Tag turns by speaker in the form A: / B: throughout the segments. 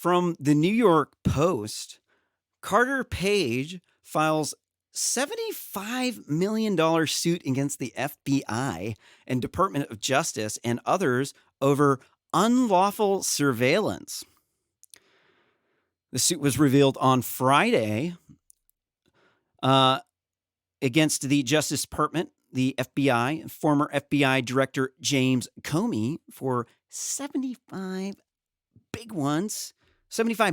A: From the New York Post, Carter Page files $75 million suit against the FBI and Department of Justice and others over unlawful surveillance. The suit was revealed on Friday against the Justice Department, the FBI, former FBI Director James Comey for 75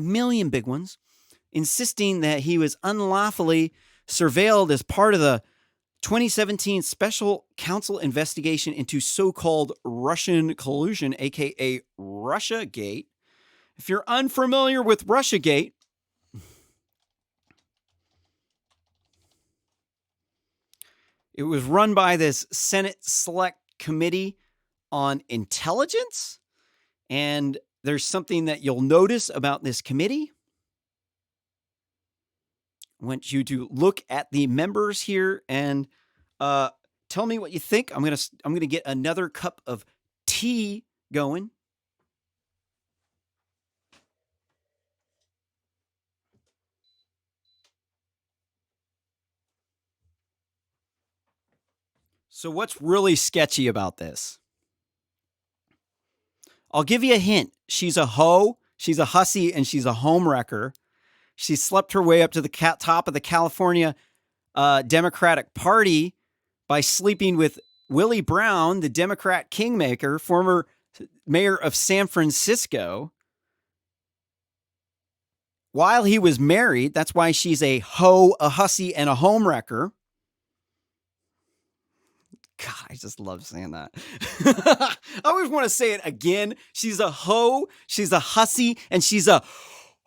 A: million big ones, insisting that he was unlawfully surveilled as part of the 2017 Special Counsel investigation into so-called Russian collusion, aka Russiagate. If you're unfamiliar with Russiagate, it was run by this Senate Select Committee on Intelligence, and there's something that you'll notice about this committee. I want you to look at the members here and tell me what you think. I'm gonna get another cup of tea going. So what's really sketchy about this? I'll give you a hint. She's a hoe, she's a hussy, and she's a homewrecker. She slept her way up to the top of the California Democratic Party by sleeping with Willie Brown, the Democrat kingmaker, former mayor of San Francisco, while he was married. That's why she's a hoe, a hussy, and a homewrecker. God, I just love saying that. I always want to say it again. She's a hoe, she's a hussy, and she's a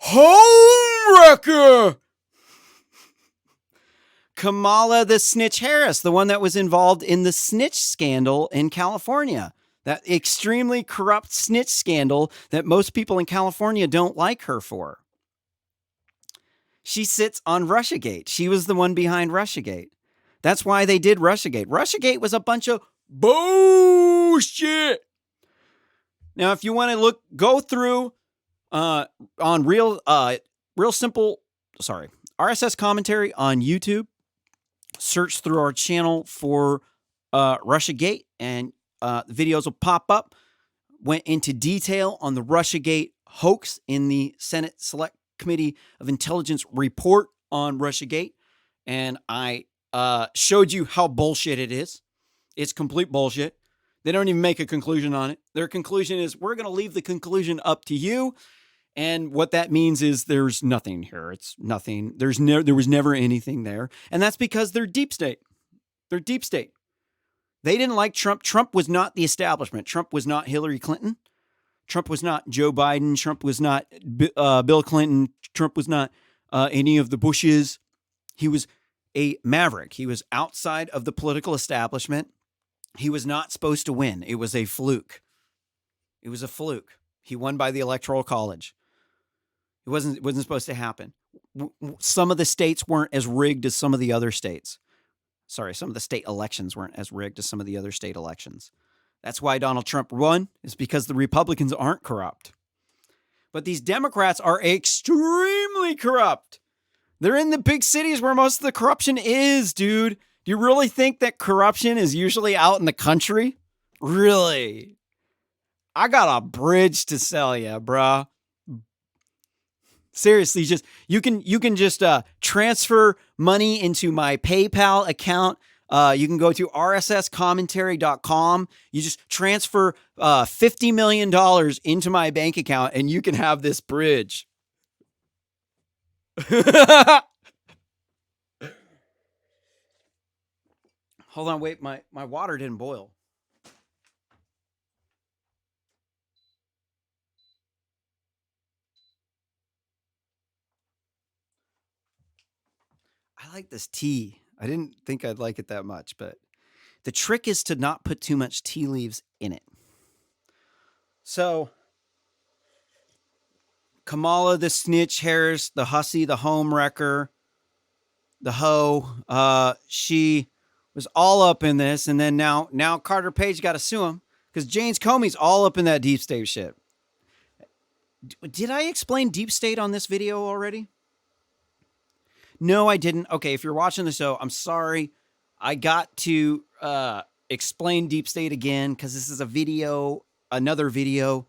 A: homewrecker. Kamala the Snitch Harris, the one that was involved in the snitch scandal in California. That extremely corrupt snitch scandal that most people in California don't like her for. She sits on Russiagate. She was the one behind Russiagate. That's why they did Russiagate. Russiagate was a bunch of bullshit. Now, if you want to go through on RSS commentary on YouTube, search through our channel for Russiagate, and the videos will pop up. Went into detail on the Russiagate hoax in the Senate Select Committee of Intelligence report on Russiagate, and I showed you how bullshit it is. It's complete bullshit. They don't even make a conclusion on it. Their conclusion is, we're going to leave the conclusion up to you. And what that means is there's nothing here. It's nothing. There was never anything there. And that's because they're deep state. They're deep state. They didn't like Trump. Trump was not the establishment. Trump was not Hillary Clinton. Trump was not Joe Biden. Trump was not Bill Clinton. Trump was not any of the Bushes. He was a maverick. He was outside of the political establishment. He was not supposed to win. It was a fluke. It was a fluke. He won by the Electoral College. It wasn't supposed to happen. Some of the states weren't as rigged as some of the other states. Sorry, some of the state elections weren't as rigged as some of the other state elections. That's why Donald Trump won, is because the Republicans aren't corrupt. But these Democrats are extremely corrupt. They're in the big cities where most of the corruption is, dude. Do you really think that corruption is usually out in the country? Really? I got a bridge to sell you, bruh. Seriously, you can just transfer money into my PayPal account. You can go to rsscommentary.com. You just transfer $50 million into my bank account, and you can have this bridge. Hold on, wait, my water didn't boil. I like this tea. I didn't think I'd like it that much, but the trick is to not put too much tea leaves in it. So, Kamala the Snitch Harris, the hussy, the homewrecker, the hoe, she was all up in this, and then now Carter Page got to sue him because James Comey's all up in that deep state shit. Did I explain deep state on this video already? No, I didn't. Okay, if you're watching the show, I'm sorry. I got to explain deep state again because this is a video, another video.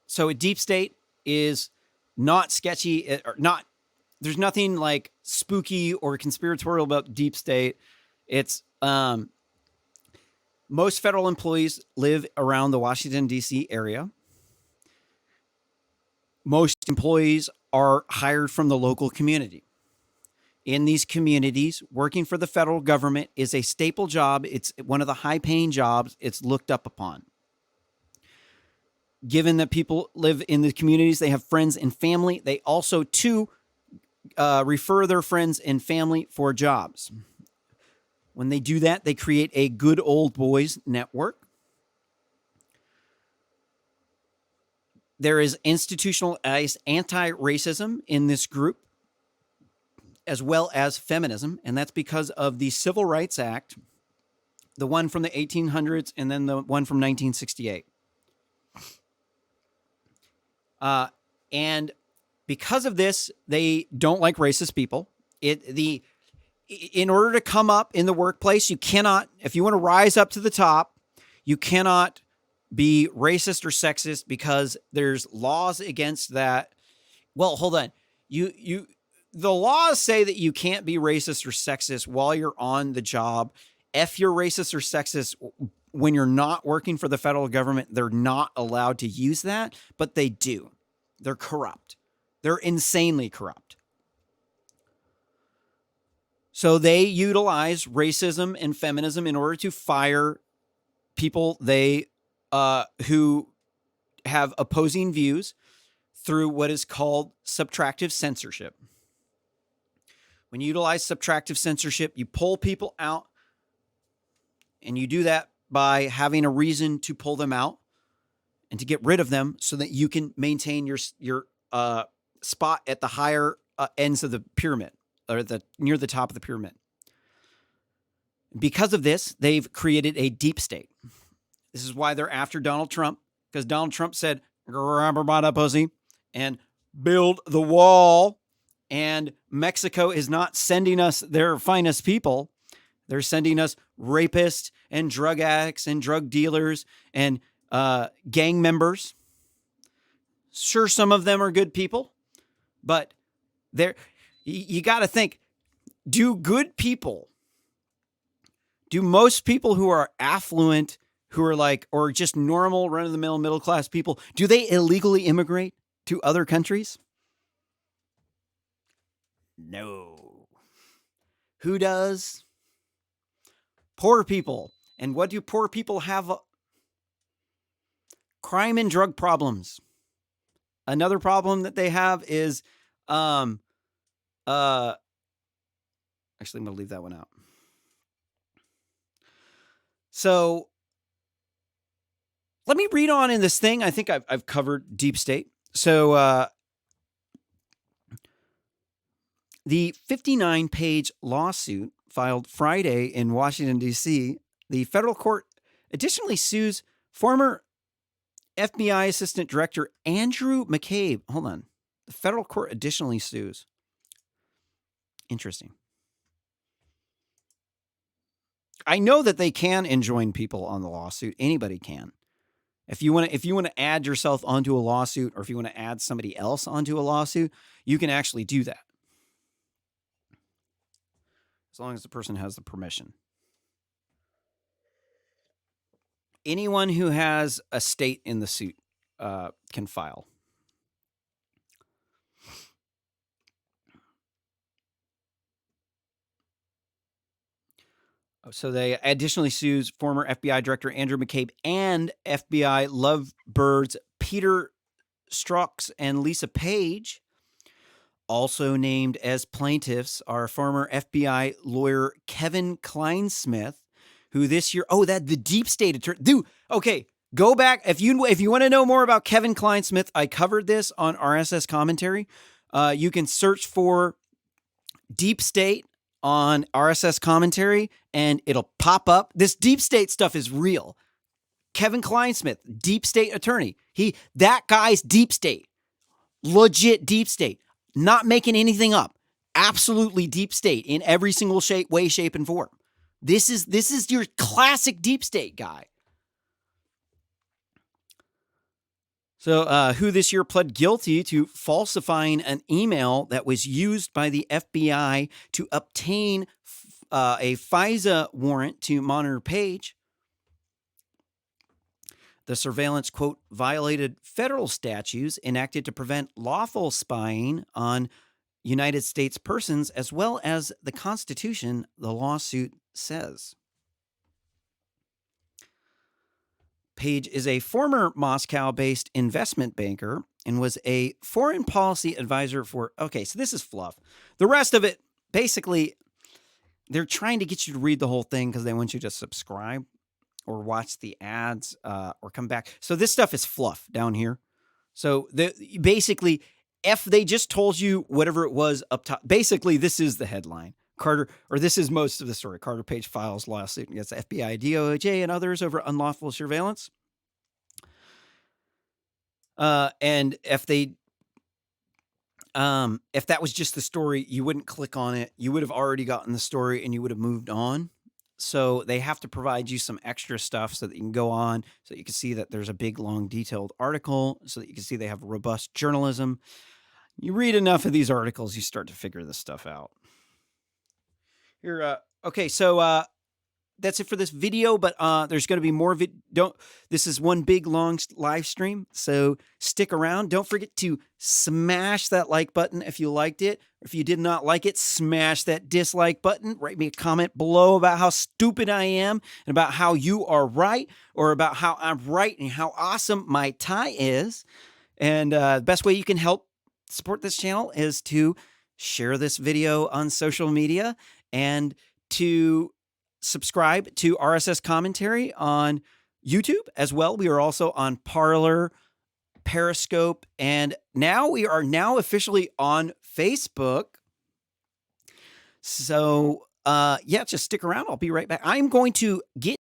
A: So a deep state is not sketchy or not. There's nothing like spooky or conspiratorial about deep state. It's most federal employees live around the Washington, D.C. area. Most employees are hired from the local community. In these communities, working for the federal government is a staple job. It's one of the high-paying jobs. It's looked up upon. Given that people live in the communities, they have friends and family. They also, too, refer their friends and family for jobs. When they do that, they create a good old boys network. There is institutionalized anti-racism in this group, as well as feminism, and that's because of the Civil Rights Act, the one from the 1800s and then the one from 1968. And because of this, they don't like racist people. In order to come up in the workplace, you cannot, if you want to rise up to the top, you cannot be racist or sexist because there's laws against that. Well, hold on. The laws say that you can't be racist or sexist while you're on the job. If you're racist or sexist when you're not working for the federal government, they're not allowed to use that, but they do. They're corrupt. They're insanely corrupt. So they utilize racism and feminism in order to fire people who have opposing views through what is called subtractive censorship. When you utilize subtractive censorship, you pull people out, and you do that by having a reason to pull them out and to get rid of them so that you can maintain your spot at the higher ends of the pyramid, or near the top of the pyramid. Because of this, they've created a deep state. This is why they're after Donald Trump, because Donald Trump said, grab her by the pussy and build the wall. And Mexico is not sending us their finest people. They're sending us rapists and drug addicts and drug dealers and gang members. Sure, some of them are good people, but you got to think, do most people who are affluent, who are or just normal run-of-the-mill middle-class people, do they illegally immigrate to other countries? No. Who does? Poor people. And what do poor people have? Crime and drug problems. Another problem that they have is, actually, I'm going to leave that one out. So let me read on in this thing. I think I've covered deep state. So the 59-page lawsuit filed Friday in Washington, D.C., the federal court additionally sues former FBI Assistant Director Andrew McCabe. Hold on. The federal court additionally sues. Interesting. I know that they can enjoin people on the lawsuit. Anybody can. If you want to add yourself onto a lawsuit, or if you want to add somebody else onto a lawsuit, you can actually do that. As long as the person has the permission. Anyone who has a stake in the suit can file. So they additionally sues former FBI Director Andrew McCabe and FBI lovebirds Peter Strzok and Lisa Page. Also named as plaintiffs are former FBI lawyer Kevin Kleinsmith, who this year, the deep state attorney. Dude, okay, go back. If you want to know more about Kevin Kleinsmith, I covered this on RSS commentary. You can search for deep state on RSS commentary and it'll pop up. This deep state stuff is real. Kevin Kleinsmith, deep state attorney. That guy's deep state. Legit deep state. Not making anything up. Absolutely deep state in every single way, shape, and form. This is your classic deep state guy. So who this year pled guilty to falsifying an email that was used by the FBI to obtain a FISA warrant to monitor Page. The surveillance, quote, violated federal statutes enacted to prevent lawful spying on United States persons, as well as the Constitution, the lawsuit says. Page is a former Moscow-based investment banker and was a foreign policy advisor for... Okay, so this is fluff. The rest of it, basically, they're trying to get you to read the whole thing because they want you to subscribe or watch the ads or come back. So this stuff is fluff down here. So basically, if they just told you whatever it was up top, basically this is the headline. This is most of the story. Carter Page files lawsuit against the FBI, DOJ, and others over unlawful surveillance. And if that was just the story, you wouldn't click on it. You would have already gotten the story and you would have moved on. So they have to provide you some extra stuff so that you can go on, so that you can see that there's a big, long, detailed article, so that you can see they have robust journalism. You read enough of these articles, you start to figure this stuff out. Here, okay, so that's it for this video, but there's going to be more. This is one big, long live stream, so stick around. Don't forget to smash that like button if you liked it. If you did not like it, smash that dislike button. Write me a comment below about how stupid I am and about how you are right, or about how I'm right and how awesome my tie is. And the best way you can help support this channel is to share this video on social media and to subscribe to RSS Commentary on YouTube as well. We are also on Parler, Periscope, and we are now officially on Facebook. So, yeah, just stick around. I'll be right back. I'm going to get